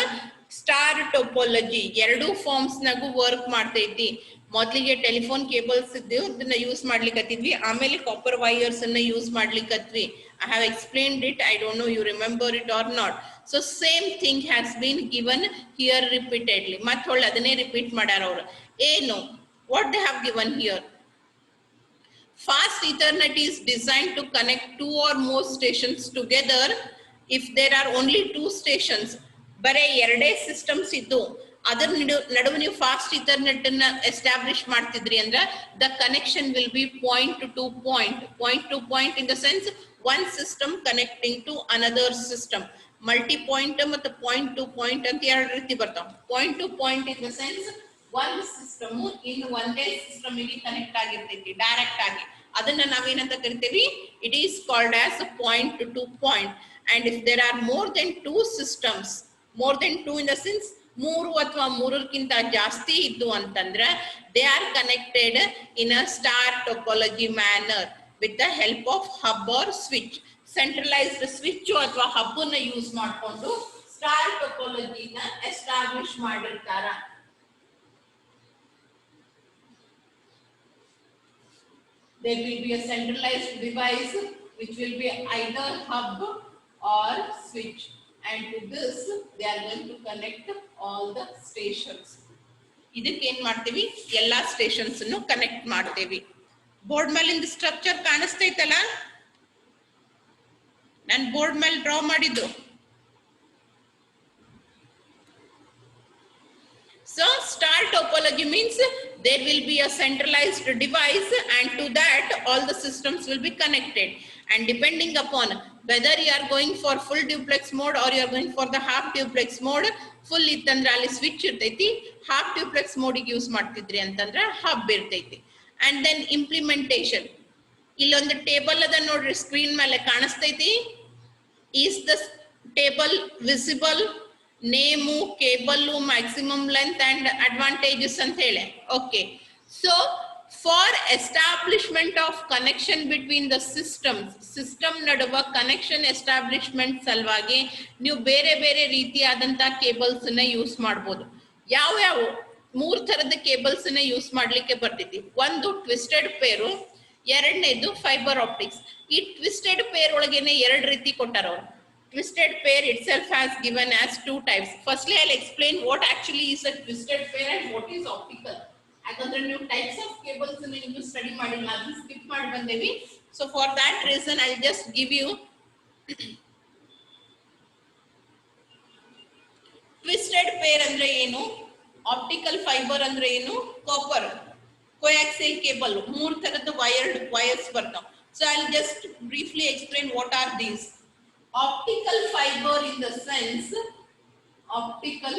star topology. ಎರಡು forms ನಾಗು work ಮಾಡ್ತೈತಿ. ಮೊದಲಿಗೆ telephone cables ಇದ್ದವು, ಅದನ್ನ use ಮಾಡ್ಲಿಕ್ಕತ್ತಿದ್ವಿ. ಆಮೇಲೆ copper wires ಅನ್ನ use ಮಾಡ್ಲಿಕ್ಕತ್ವಿ. I have explained it. I don't know you remember it or not. So same thing has been given here repeatedly. ಮತ್ತೆ ಹೊಳ್ಳಿ ಅದನ್ನೇ ರಿಪೀಟ್ ಮಾಡ್ಯಾರ ಅವರು. ಏನು, what they have given here? Fast Ethernet is designed to connect two or more stations together. If there are only two stations, bare erade systems iddu, adar nadu ನೀವು fast Ethernet ಅನ್ನ establish ಮಾಡ್ತಿದ್ರಿ ಅಂದ್ರೆ the connection will be point to point in the sense one system connecting to another system. Multi point ಮತ್ತು point to point ಅಂತ ಎರಡು ರೀತಿ ಬರ್ತಾವ. Point to point in the sense ಒಂದು ಸಿಸ್ಟಮ್ ಇನ್ನು ಒಂದೇ ಸಿಸ್ಟಮ್ ಗೆ ಕನೆಕ್ಟ್ ಆಗಿರ್ತೈತಿ ಡೈರೆಕ್ಟ್ ಆಗಿ. ಅದನ್ನ ನಾವೇನಂತ ಕರಿತೀವಿ? It is called as point to point. And if there are more than two systems, more than two in the sense ಮೂರು ಅಥವಾ ಮೂರಕ್ಕಿಂತ ಜಾಸ್ತಿ ಇದ್ದು ಅಂತಂದ್ರೆ they are connected in a star topology manner with the help of hub or switch. Centralised switch ಅಥವಾ hub ಅನ್ನ use ಮಾಡಿಕೊಂಡು star ಟೊಪೊಲಜಿನ ಎಸ್ಟಾಬ್ಲಿಷ್ ಮಾಡಿರ್ತಾರ. There will be a centralized device which will be either hub or switch, and to this they are going to connect all the stations. ಇದಕ್ಕೆ ಏನ್ ಮಾಡ್ತೀವಿ? ಎಲ್ಲಾ stations ಅನ್ನು ಕನೆಕ್ಟ್ ಮಾಡ್ತೀವಿ. ಬೋರ್ಡ್ ಮೇಲಿಂದ ಸ್ಟ್ರಕ್ಚರ್ ಕಾಣಿಸ್ತೈತಲ್ಲ, ನಾನು ಬೋರ್ಡ್ ಮೇಲೆ ಡ್ರಾ ಮಾಡಿದ್ದು. So star topology means there will be a centralized device and to that all the systems will be connected, and depending upon whether you are going for full duplex mode or you are going for the half duplex mode, full ittandre ಅಲ್ಲಿ switch ಇರ್ತೈತಿ, half duplex mode ಗೆ use ಮಾಡ್ತಿದ್ರಿ ಅಂತಂದ್ರೆ hub ಇರ್ತೈತಿ. And then implementation, ಇಲ್ಲೊಂದು table ಅದ ನೋಡ್ರಿ screen ಮೇಲೆ ಕಾಣಿಸ್ತೈತಿ. Is the table visible? Name, cable, maximum length and advantages ಅಂತ ಹೇಳಿ. Okay, so For establishment of connection between the systems, system ನಡುವ connection establishment ಸಲುವಾಗಿ ನೀವು ಬೇರೆ ಬೇರೆ ರೀತಿಯಾದಂತ ಕೇಬಲ್ಸ್ ನ ಯೂಸ್ ಮಾಡಬಹುದು. ಯಾವ ಯಾವ ಮೂರ್ ತರದ ಕೇಬಲ್ಸ್ ನ ಯೂಸ್ ಮಾಡ್ಲಿಕ್ಕೆ ಬರ್ತೈತಿ. ಒಂದು ಟ್ವಿಸ್ಟೆಡ್ ಪೇರು, ಎರಡನೇದು ಫೈಬರ್ ಆಪ್ಟಿಕ್ಸ್. ಈ ಟ್ವಿಸ್ಟೆಡ್ ಪೇರ್ ಒಳಗೇನೆ ಎರಡು ರೀತಿ ಕೊಟ್ಟಾರ ಅವರು. Twisted pair itself has given as two types. Firstly, I'll explain what actually is a twisted pair and what is optical. ಯಾಕಂದ್ರೆ ನೀವು ಟೈಪ್ಸ್ ಆಫ್ ಕೇಬಲ್ಸ್ ನೀವು ಸ್ಟಡಿ ಮಾಡಿಲ್ಲ, ಅದು ಸ್ಕಿಪ್ ಮಾಡಿ ಬಂದೇವಿ. So for that reason I just give you twisted pair ಅಂದ್ರೆ ಏನು, optical fibre ಅಂದ್ರೆ ಏನು, ಕಾಪರ್ ಕೋಆಕ್ಸಿಯಲ್ ಕೇಬಲ್, ಮೂರ್ ತರದ ವೈರ್ಸ್ ಬರ್ತಾವ. So I just briefly explain what are these. Optical fiber in the sense, optical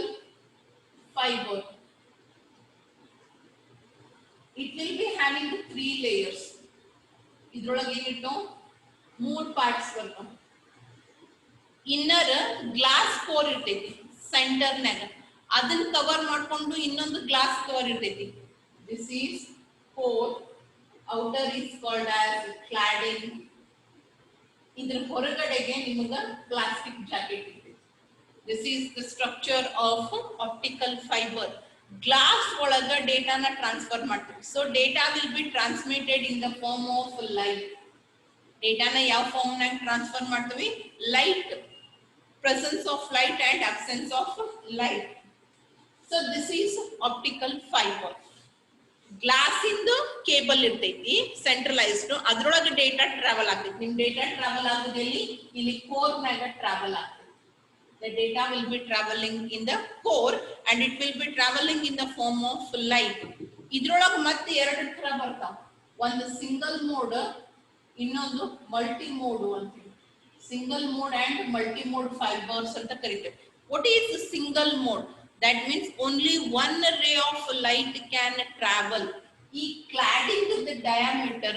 fiber, it will be having 3 layers. Idrolage ಏನೋ 3 parts ಬರ್ತಾವ. Inner glass core ಇರ್ತೈತಿ ಸೆಂಟರ್ ನಾಗ, ಅದನ್ನ ಕವರ್ ಮಾಡ್ಕೊಂಡು ಇನ್ನೊಂದು ಗ್ಲಾಸ್ ಕವರ್ ಇರ್ತೈತಿ. This is core, outer is called as cladding. ಇದರ ಹೊರಗಡೆಗೆ ನಿಮಗೆ ಪ್ಲಾಸ್ಟಿಕ್ ಜಾಕೆಟ್ ಇದೆ. This is the structure of optical fibre. Glass ಒಳಗ ಡೇಟಾನ ಟ್ರಾನ್ಸ್ಫರ್ ಮಾಡ್ತೀವಿ. So data will be transmitted in the form of light. ಡೇಟಾನ ಯಾವ ಫಾರ್ಮ್ ನಾಗ ಟ್ರಾನ್ಸ್ಫರ್ ಮಾಡ್ತೀವಿ? Light, presence of light and absence of light. So this is optical fibre. Glass ಇಂದು cable ಇರ್ತೈತಿ centralised, ಅದ್ರೊಳಗೆ ಡೇಟಾ ಟ್ರಾವೆಲ್ ಆಗ್ತೈತಿ. ನಿಮ್ ಡೇಟಾ ಟ್ರಾವೆಲ್ ಆಗೋದಲ್ಲಿ ಇಲ್ಲಿ ಕೋರ್ ಮ್ಯಾಗ ಟ್ರಾವೆಲ್ ಆಗ್ತೈತಿ. The data will be travelling in the core and it will be travelling in the form of light. ಇದ್ರೊಳಗೆ ಮತ್ತೆ ಎರಡು ತರ ಬರ್ತಾವ. ಒಂದು ಸಿಂಗಲ್ ಮೋಡ್, ಇನ್ನೊಂದು ಮಲ್ಟಿ ಮೋಡ್ ಅಂತೀವಿ. Single mode and multi mode fibres ಅಂತ ಕರಿತೇವೆ. What is single mode? That means only one ray of light can travel. E cladding the diameter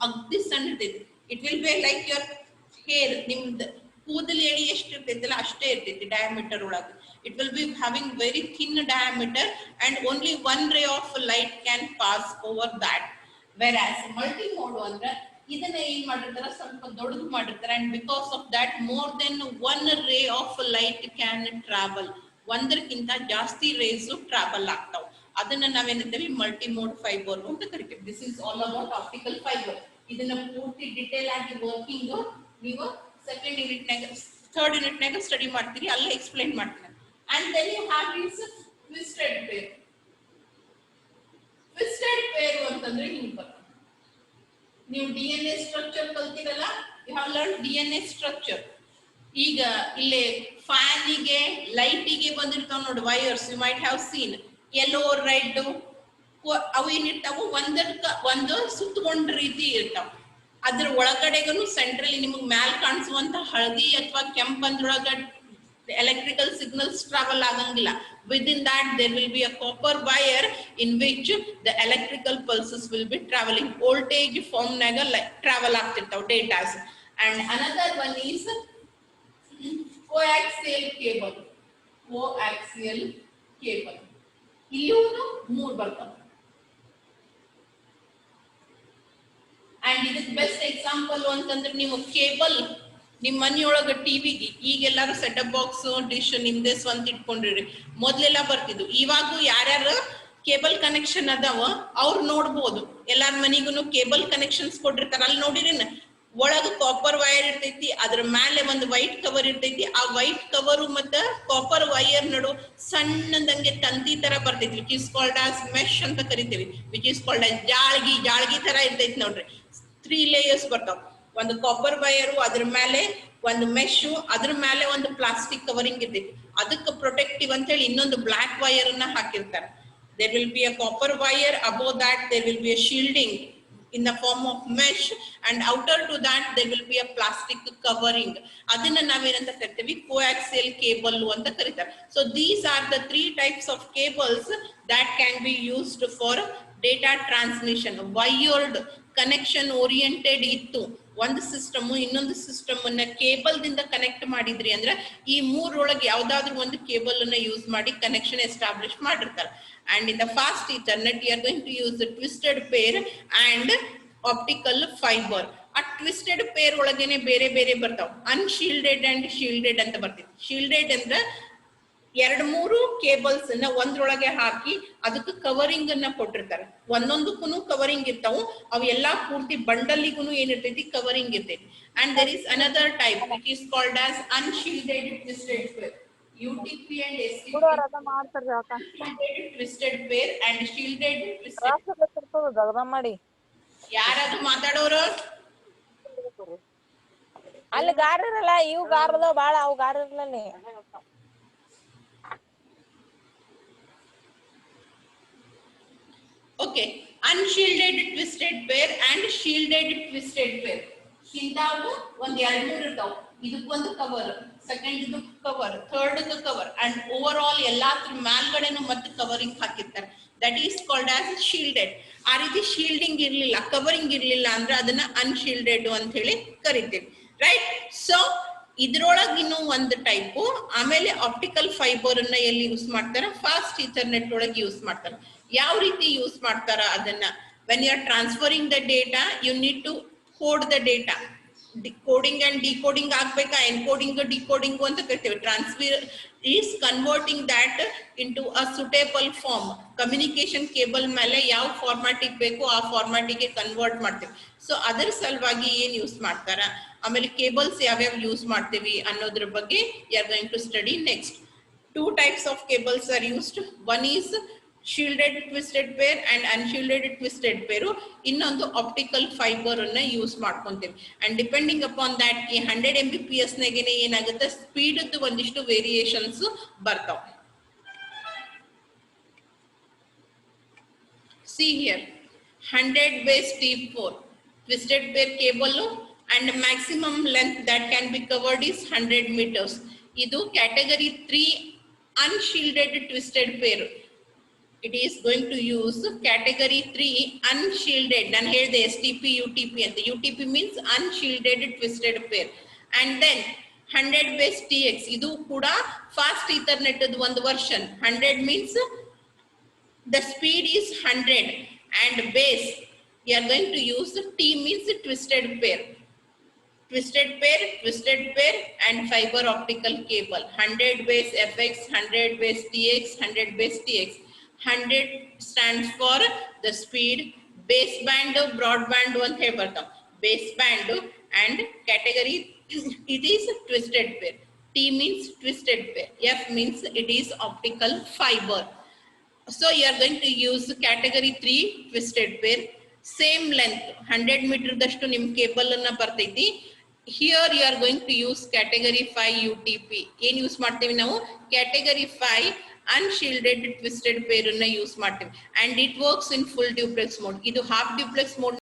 agdi sannadide. It will be like your hair. Nimd ಕೂದಲು ಎಳಿ ಎಷ್ಟು ಇರ್ತೈತಲ್ಲ ಅಷ್ಟೇ ಇರ್ತೈತಿ diameter ಒಳಗೆ. It will be having very thin diameter and only one ray of light can pass over that. Whereas multi mode ಅಂದ್ರೆ ಇದನ್ನ ಏನ್ ಮಾಡಿರ್ತಾರ, ಸ್ವಲ್ಪ ದೊಡ್ಡದು ಮಾಡಿರ್ತಾರೆ and because of that more than one ray of light can travel. ಒಂದಕ್ಕಿಂತ ಜಾಸ್ತಿ race travel ಆಗ್ತಾವ. ಅದನ್ನ ನಾವೇನಂತೀವಿ ಮಲ್ಟಿ ಮೋಡ್ ಫೈಬರ್ ಅಂತ ಕರಿತೀವಿ. This is all about optical fibre. ಇದನ್ನ ಪೂರ್ತಿ ಡಿಟೇಲ್ ಆಗಿ ವರ್ಕಿಂಗ್ ನೀವು ಸೆಕೆಂಡ್ ಯೂನಿಟ್ ನಾಗ ಥರ್ಡ್ ಯೂನಿಟ್ ನಾಗ ಸ್ಟಡಿ ಮಾಡ್ತೀರಿ, ಅಲ್ಲೇ ಎಕ್ಸ್ಪ್ಲೈನ್ ಮಾಡ್ತೀನಿ. And then you have this twisted pair. Twisted pair ಅಂತಂದ್ರೆ ಹಿಂಗ್ ಬರ್ತದೆ. ನೀವು DNA ಸ್ಟ್ರಕ್ಚರ್ ಕಲ್ತಿರಲ್ಲ, you have learn DNA structure. ಈಗ ಇಲ್ಲಿ ಫ್ಯಾನಿಗೆ ಲೈಟಿಗೆ ಬಂದಿರ್ತಾವ ನೋಡಿ wires, you might have seen yellow red. ಅವು ಏನಿರ್ತಾವ ಒಂದು ಸುತ್ತಕೊಂಡ ರೀತಿ ಇರ್ತಾವ. ಅದ್ರ ಒಳಗಡೆಗೂ ಸೆಂಟ್ರಲ್ಲಿ ನಿಮಗೆ ಮ್ಯಾಲ್ ಕಾಣಿಸುವಂತ ಹಳದಿ ಅಥವಾ ಕೆಂಪು ಅಂದ್ರೊಳಗ electrical signals travel ಆಗಂಗಿಲ್ಲ. Within that there will be a copper wire in which the electrical pulses will be traveling. Voltage form naga travel ಆಗ್ತಿರ್ತಾವ datas. And another one is coaxial cable. Coaxial cable. ಇಲ್ಲೂ ಮೂರು ಬರ್ತಾವ. And ಇದಕ್ಕೆ best example ಅಂತಂದ್ರೆ ನೀವು cable ನಿಮ್ ಮನೆಯೊಳಗ ಟಿವಿಗೆ ಈಗೆಲ್ಲಾರು setup box dish ನಿಮ್ದೇ ಸ್ವಂತ ಇಟ್ಕೊಂಡಿರಿ. ಮೊದ್ಲೆಲ್ಲ ಬರ್ತಿದ್ವು. ಇವಾಗೂ ಯಾರ್ಯಾರು ಕೇಬಲ್ ಕನೆಕ್ಷನ್ ಅದಾವ ಅವ್ರು ನೋಡ್ಬೋದು. ಎಲ್ಲಾರ ಮನಿಗೂ ಕೇಬಲ್ ಕನೆಕ್ಷನ್ಸ್ ಕೊಟ್ಟಿರ್ತಾರ. ಅಲ್ಲಿ ನೋಡಿರೇನ ಒಳಗ ಕಾಪರ್ ವೈರ್ ಇರ್ತೈತಿ, ಅದ್ರ ಮೇಲೆ ಒಂದು ವೈಟ್ ಕವರ್ ಇರ್ತೈತಿ. ಆ ವೈಟ್ ಕವರ್ ಮತ್ತ ಕಾಪರ್ ವೈರ್ ನಡು ಸಣ್ಣದಂಗೆ ತಂತಿ ತರ ಬರ್ತೈತಿ, which is called as mesh ಅಂತ ಕರಿತೀವಿ. ವಿಚ್ ಇಸ್ ಕಾಲ್ಡ್ ಆಸ್ ಜಾಳ್ಗಿ ತರ ಇರ್ತೈತಿ ನೋಡ್ರಿ. 3 ಲೇಯರ್ಸ್ ಬರ್ತಾವ. ಒಂದು ಕಾಪರ್ ವೈರು, ಅದ್ರ ಮೇಲೆ ಒಂದು ಮೆಶು, ಅದ್ರ ಮೇಲೆ ಒಂದು ಪ್ಲಾಸ್ಟಿಕ್ ಕವರಿಂಗ್ ಇರ್ತೈತಿ. ಅದಕ್ಕೆ ಪ್ರೊಟೆಕ್ಟಿವ್ ಅಂತ ಹೇಳಿ ಇನ್ನೊಂದು ಬ್ಲಾಕ್ ವೈರ್ ಅನ್ನ ಹಾಕಿರ್ತಾರೆ. There will be a copper wire, above that there will be a shielding in the form of mesh, and outer to that there will be a plastic covering. Adina navenanta karthivi coaxial cable anta kariತಾರೆ. So these are the 3 types of cables that can be used for data transmission. Wired connection oriented ಇತ್ತು, ಒಂದು system ಇನ್ನೊಂದು system ಅನ್ನ cable ದಿಂದ connect ಮಾಡಿದ್ರಿ ಅಂದ್ರೆ ಈ ಮೂರೊಳಗೆ ಯಾವ್ದಾದ್ರು ಒಂದು ಕೇಬಲ್ ಅನ್ನ ಯೂಸ್ ಮಾಡಿ ಕನೆಕ್ಷನ್ ಎಸ್ಟಾಬ್ಲಿಷ್ ಮಾಡಿರ್ತಾರೆ. And in the fast Ethernet you are going to use twisted pair and optical fibre. ಆ ಟ್ವಿಸ್ಟೆಡ್ ಪೇರ್ ಒಳಗೇನೆ ಬೇರೆ ಬೇರೆ ಬರ್ತಾವ. ಅನ್ಶೀಲ್ಡೆಡ್ ಅಂಡ್ ಶೀಲ್ಡೆಡ್ ಅಂತ ಬರ್ತಿತ್ತು. ಶೀಲ್ಡೆಡ್ ಅಂದ್ರೆ 2-3 ಕೇಬಲ್ಸ್ ಅನ್ನ ಒಂದ್ರೊಳಗೆ ಹಾಕಿ ಅದಕ್ಕೆ ಕವರಿಂಗ್ ಅನ್ನ ಕೊಟ್ಟಿರ್ತಾರೆ. ಒಂದೊಂದಕ್ಕೂ ಕವರಿಂಗ್ ಇರ್ತಾವು. ಅವು ಎಲ್ಲಾ ಪೂರ್ತಿ ಬಂಡಲಿಗೂ ಏನಿರ್ತೈತಿ, ಕವರಿಂಗ್ ಇರ್ತೈತಿ. And there is another type which is called as unshielded twisted pair. UTP and STP twisted pair and shielded twisted. ಯಾರಾದ್ರೂ ಮಾತಾಡೋರು ಅಲ್ಲಿ ಗಾರ ಇರಲ್ಲ, ಇವು ಗಾರದ ಬಾಳ ಅವು ಗಾರ ಇರಲ್ಲ. Okay, unshielded twisted pair and shielded twisted pair. ಇಂತಾವು ಒಂದ್ 2-3 ಇರ್ತಾವ. ಇದಕ್ಕೊಂದು ಕವರ್, ಸೆಕೆಂಡ್ ಇದು cover, third cover and over all ಎಲ್ಲಾದ್ರ ಮೇಲ್ಗಡೆನು ಮತ್ತೆ ಕವರಿಂಗ್ ಹಾಕಿರ್ತಾರೆ. That is called as shielded. ಆ ರೀತಿ ಶೀಲ್ಡಿಂಗ್ ಇರ್ಲಿಲ್ಲ, ಕವರಿಂಗ್ ಇರ್ಲಿಲ್ಲ ಅಂದ್ರೆ ಅದನ್ನ ಅನ್ಶೀಲ್ಡೆಡ್ ಅಂತ ಹೇಳಿ ಕರಿತೀವಿ. ರೈಟ್. ಸೊ ಇದ್ರೊಳಗ ಇನ್ನು ಒಂದು ಟೈಪು. ಆಮೇಲೆ ಆಪ್ಟಿಕಲ್ ಫೈಬರ್ ಅನ್ನ ಎಲ್ಲಿ ಯೂಸ್ ಮಾಡ್ತಾರ, ಫಾಸ್ಟ್ ಈಥರ್ನೆಟ್ ಒಳಗೆ ಯೂಸ್ ಮಾಡ್ತಾರ. ಯಾವ ರೀತಿ ಯೂಸ್ ಮಾಡ್ತಾರ ಅದನ್ನ, when you are transferring the data you need to code the data. Coding and decoding ಆಗ್ಬೇಕಾ, ಎನ್ಕೋಡಿಂಗ್ ಡಿಕೋಡಿಂಗ್ ಅಂತ ಕರಿತೀವಿ. Transfer is converting that into a suitable form. Communication cable ಮೇಲೆ ಯಾವ ಫಾರ್ಮ್ಯಾಟಿಗೆ ಬೇಕು ಆ ಫಾರ್ಮ್ಯಾಟಿಗೆ ಕನ್ವರ್ಟ್ ಮಾಡ್ತೀವಿ. ಸೊ ಅದರ ಸಲುವಾಗಿ ಏನ್ ಯೂಸ್ ಮಾಡ್ತಾರ, ಆಮೇಲೆ ಕೇಬಲ್ಸ್ ಯಾವ್ಯಾವ ಯೂಸ್ ಮಾಡ್ತೀವಿ ಅನ್ನೋದ್ರ ಬಗ್ಗೆ you are going to study next. 2 types of cables are used. One is shielded twisted pair and unshielded twisted pair. ಇನ್ನೊಂದು ಆಪ್ಟಿಕಲ್ ಫೈಬರ್ ಅನ್ನ ಯೂಸ್ ಮಾಡ್ಕೊಂತೀವಿ. ಅಂಡ್ ಡಿಪೆಂಡಿಂಗ್ ಅಪಾನ್ ದಟ್ ಈ 100 Mbps ನಾಗೇನೆ ಏನಾಗುತ್ತೆ, ಸ್ಪೀಡ್ ಒಂದಿಷ್ಟು ವೇರಿಯೇಷನ್ಸ್ ಬರ್ತಾವ. See here, 100 base T4 twisted pair cable and maximum length that can be covered is 100 meters. ಇದು category 3 unshielded twisted pair. It is going to use category 3 unshielded. ನಾನು ಹೇಳಿದೆ STP UTP ಅಂತ. UTP means unshielded twisted pair. And then 100 base TX. ಇದು ಕೂಡ fast Ethernet ಒಂದು version. 100 means the speed is 100 and base you are going to use T means twisted pair. Twisted pair and fiber optical cable. 100 base FX, 100 base TX, 100 base TX. 100 stands for the speed. Baseband, broadband ಅಂತ ಹೇಳಿ ಬರ್ತಾವ. Baseband and category it is twisted pair. T means twisted pair. F means it is optical fiber. So you are going to use category 3 twisted pair. Same length 100 meter ದಷ್ಟು ನಿಮ್ cable ಅನ್ನ ಬರ್ತೈತಿ. Here you are going to use category 5 UTP. ಏನ್ use ಮಾಡ್ತೀವಿ ನಾವು, category 5 unshielded twisted pair ಅನ್ನ use ಮಾಡ್ತೀವಿ. And it works in full duplex mode. ಇದು half duplex mode